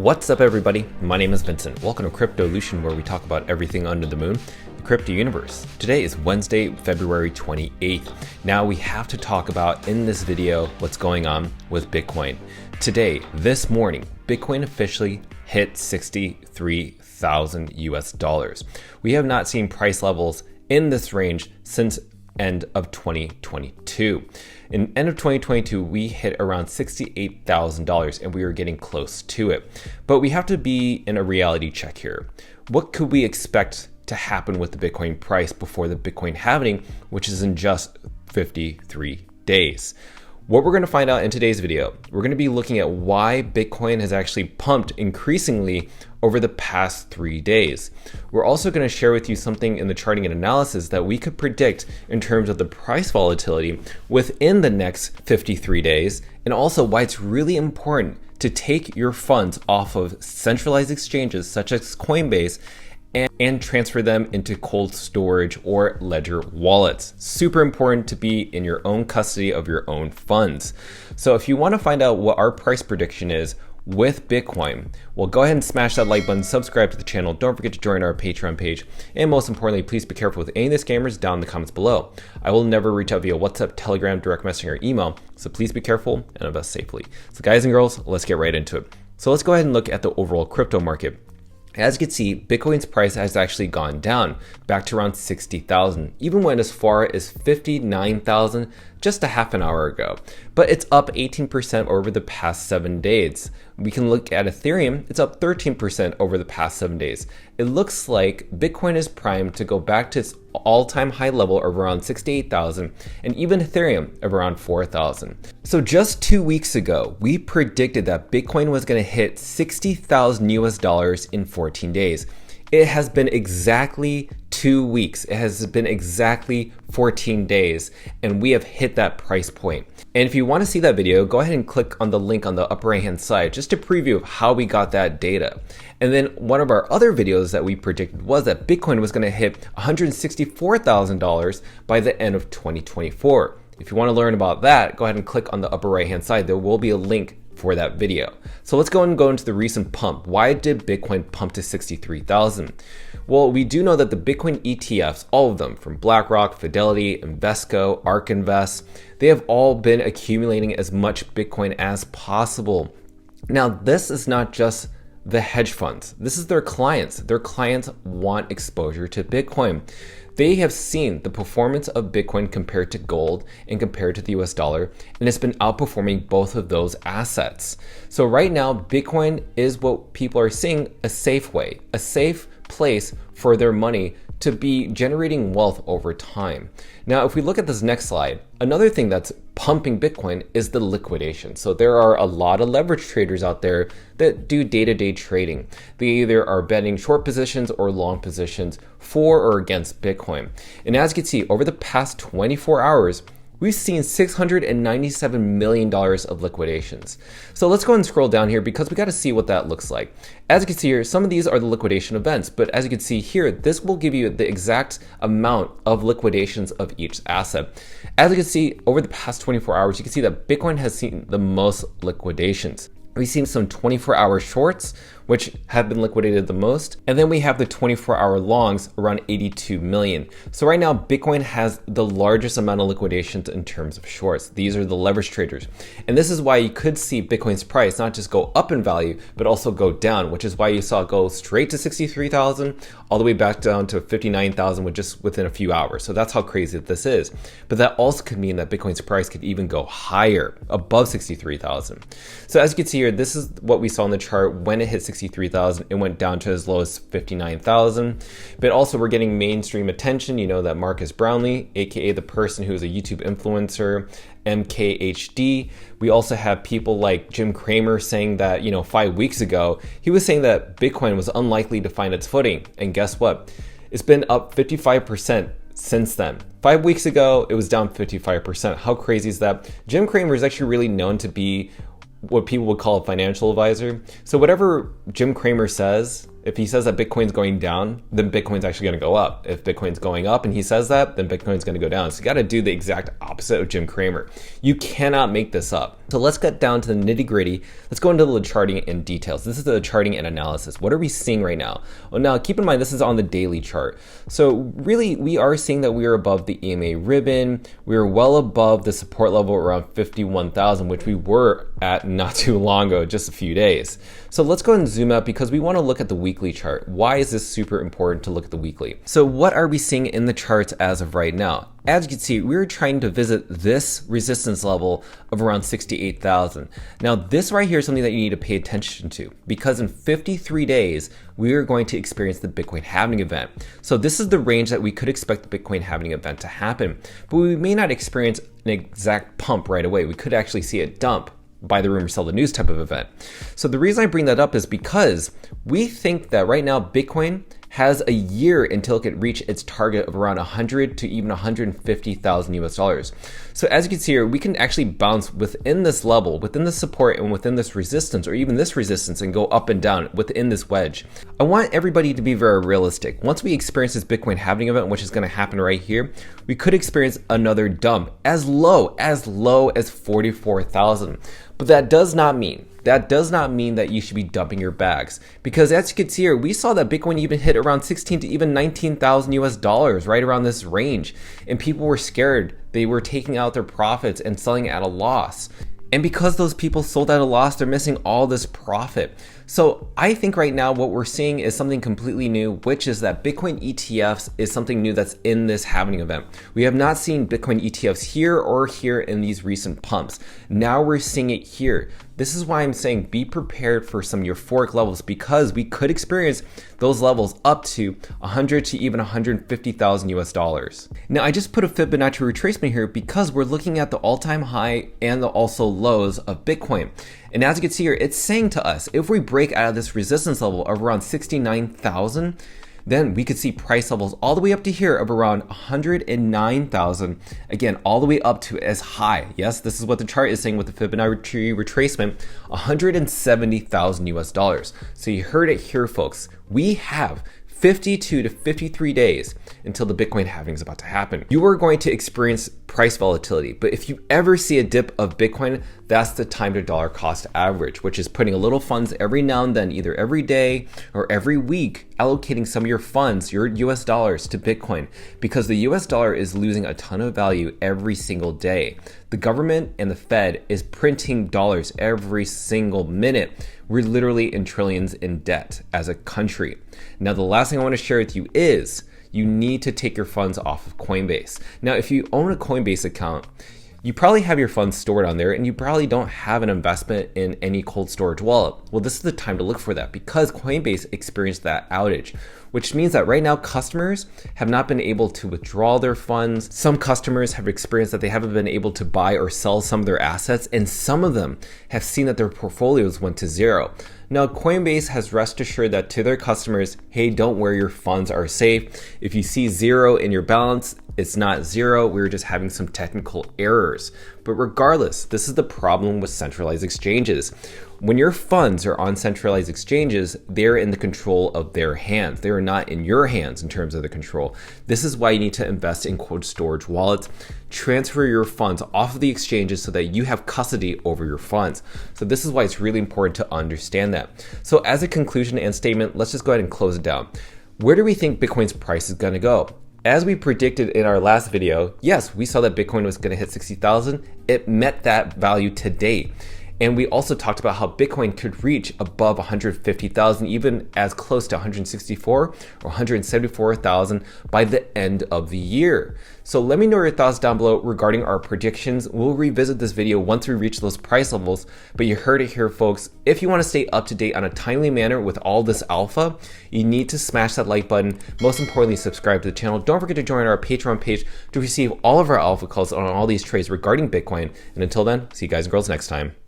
What's up, everybody? My name is Vincent. Welcome to Cryptolution, where we talk about everything under the moon, the crypto universe. Today is Wednesday, February 28th. Now we have to talk about in this video what's going on with Bitcoin. Today, this morning, Bitcoin officially hit 63,000 US dollars. We have not seen price levels in this range since end of 2022. In end of 2022, we hit around $68,000 and we were getting close to it. But we have to be in a reality check here. What could we expect to happen with the Bitcoin price before the Bitcoin halving, which is in just 53 days? What we're going to find out in today's video, we're going to be looking at why Bitcoin has actually pumped increasingly over the past 3 days. We're also going to share with you something in the charting and analysis that we could predict in terms of the price volatility within the next 53 days, and also why it's really important to take your funds off of centralized exchanges such as Coinbase and transfer them into cold storage or ledger wallets. Super important to be in your own custody of your own funds. So if you want to find out what our price prediction is with Bitcoin, well, go ahead and smash that like button, subscribe to the channel, don't forget to join our Patreon page, and most importantly, please be careful with any of the scammers down in the comments below. I will never reach out via WhatsApp, Telegram, direct messaging, or email, so please be careful and invest safely. So guys and girls, let's get right into it. So let's go ahead and look at the overall crypto market. As you can see, Bitcoin's price has actually gone down back to around 60,000, even went as far as 59,000 just a half an hour ago. But it's up 18% over the past 7 days. We can look at Ethereum, it's up 13% over the past 7 days. It looks like Bitcoin is primed to go back to its all-time high level of around 68,000 and even Ethereum of around 4,000. So just 2 weeks ago, we predicted that Bitcoin was going to hit 60,000 US dollars in 14 days. It has been exactly 2 weeks. It has been exactly 14 days, and we have hit that price point. And if you want to see that video, go ahead and click on the link on the upper right hand side just to preview how we got that data. And then one of our other videos that we predicted was that Bitcoin was going to hit $164,000 by the end of 2024. If you want to learn about that, go ahead and click on the upper right hand side. There will be a link for that video. So let's go into the recent pump. Why did Bitcoin pump to 63,000? Well, we do know that the Bitcoin ETFs, all of them, from BlackRock, Fidelity, Invesco, ARK Invest, they have all been accumulating as much Bitcoin as possible. Now, this is not just the hedge funds. This is their clients. Their clients want exposure to Bitcoin. They have seen the performance of Bitcoin compared to gold and compared to the US dollar, and it's been outperforming both of those assets. So right now, Bitcoin is what people are seeing a safe way, a safe place for their money to be generating wealth over time. Now, if we look at this next slide, another thing that's pumping Bitcoin is the liquidation. So there are a lot of leverage traders out there that do day-to-day trading. They either are betting short positions or long positions for or against Bitcoin. And as you can see, over the past 24 hours, we've seen $697 million of liquidations. So let's go and scroll down here because we got to see what that looks like. As you can see here, some of these are the liquidation events, but as you can see here, this will give you the exact amount of liquidations of each asset. As you can see, over the past 24 hours, you can see that Bitcoin has seen the most liquidations. We've seen some 24-hour shorts, which have been liquidated the most. And then we have the 24-hour longs, around 82 million. So right now, Bitcoin has the largest amount of liquidations in terms of shorts. These are the leverage traders. And this is why you could see Bitcoin's price not just go up in value, but also go down, which is why you saw it go straight to 63,000, all the way back down to 59,000 within a few hours. So that's how crazy this is. But that also could mean that Bitcoin's price could even go higher, above 63,000. So as you can see here, this is what we saw in the chart. When it hit 63,000, it went down to as low as 59,000. But also we're getting mainstream attention. You know that Marcus Brownlee, aka the person who is a YouTube influencer, MKHD. We also have people like Jim Cramer saying that, 5 weeks ago, he was saying that Bitcoin was unlikely to find its footing. And guess what? It's been up 55% since then. 5 weeks ago, it was down 55%. How crazy is that? Jim Cramer is actually really known to be what people would call a financial advisor. So whatever Jim Cramer says, If he says that Bitcoin's going down, then Bitcoin's actually going to go up. If Bitcoin's going up and he says that, then Bitcoin's going to go down. So you got to do the exact opposite of Jim Cramer. You cannot make this up. So let's get down to the nitty gritty. Let's go into the charting and details. This is the charting and analysis. What are we seeing right now? Well, now keep in mind, this is on the daily chart. So really, we are seeing that we are above the EMA ribbon. We are well above the support level around 51,000, which we were at not too long ago, just a few days. So let's go ahead and zoom out because we want to look at the weekly chart. Why is this super important to look at the weekly? So what are we seeing in the charts as of right now? As you can see, we're trying to visit this resistance level of around 68,000. Now this right here is something that you need to pay attention to because in 53 days, we are going to experience the Bitcoin halving event. So this is the range that we could expect the Bitcoin halving event to happen, but we may not experience an exact pump right away. We could actually see a dump, buy the rumor, sell the news type of event. So the reason I bring that up is because we think that right now Bitcoin has a year until it can reach its target of around 100 to even 150,000 US dollars. So as you can see here, we can actually bounce within this level, within the support and within this resistance, or even this resistance, and go up and down within this wedge. I want everybody to be very realistic. Once we experience this Bitcoin halving event, which is going to happen right here, we could experience another dump as low as 44,000. But that does not mean that you should be dumping your bags, because as you can see here, we saw that Bitcoin even hit around 16 to even 19,000 US dollars, right around this range, and people were scared. They were taking out their profits and selling at a loss. And because those people sold at a loss, they're missing all this profit. So I think right now what we're seeing is something completely new, which is that Bitcoin ETFs is something new that's in this halving event. We have not seen Bitcoin ETFs here or here in these recent pumps. Now we're seeing it here. This is why I'm saying be prepared for some euphoric levels, because we could experience those levels up to 100 to even 150,000 US dollars. Now I just put a Fibonacci retracement here because we're looking at the all-time high and the also lows of Bitcoin. And as you can see here, it's saying to us, if we break out of this resistance level of around 69,000, then we could see price levels all the way up to here of around 109,000. Again, all the way up to as high. Yes, this is what the chart is saying with the Fibonacci retracement, 170,000 US dollars. So you heard it here, folks. We have 52 to 53 days until the Bitcoin halving is about to happen. You are going to experience price volatility, but if you ever see a dip of Bitcoin, that's the time to dollar cost average, which is putting a little funds every now and then, either every day or every week, allocating some of your funds, your US dollars, to Bitcoin, because the US dollar is losing a ton of value every single day. The government and the Fed is printing dollars every single minute. We're literally in trillions in debt as a country. Now, the last thing I want to share with you is you need to take your funds off of Coinbase. Now, if you own a Coinbase account, you probably have your funds stored on there and you probably don't have an investment in any cold storage wallet. Well, this is the time to look for that because Coinbase experienced that outage, which means that right now customers have not been able to withdraw their funds. Some customers have experienced that they haven't been able to buy or sell some of their assets, and some of them have seen that their portfolios went to zero. Now, Coinbase has rest assured that to their customers, hey, don't worry, your funds are safe. If you see zero in your balance, it's not zero. We're just having some technical errors. But regardless, this is the problem with centralized exchanges. When your funds are on centralized exchanges, they're in the control of their hands. They are not in your hands in terms of the control. This is why you need to invest in cold storage wallets. Transfer your funds off of the exchanges so that you have custody over your funds. So this is why it's really important to understand that. So as a conclusion and statement, let's just go ahead and close it down. Where do we think Bitcoin's price is going to go? As we predicted in our last video, yes, we saw that Bitcoin was going to hit 60,000. It met that value today. And we also talked about how Bitcoin could reach above 150,000, even as close to 164 or 174,000 by the end of the year. So let me know your thoughts down below regarding our predictions. We'll revisit this video once we reach those price levels, but you heard it here, folks. If you want to stay up to date on a timely manner with all this alpha, you need to smash that like button. Most importantly, subscribe to the channel. Don't forget to join our Patreon page to receive all of our alpha calls on all these trades regarding Bitcoin. And until then, see you guys and girls next time.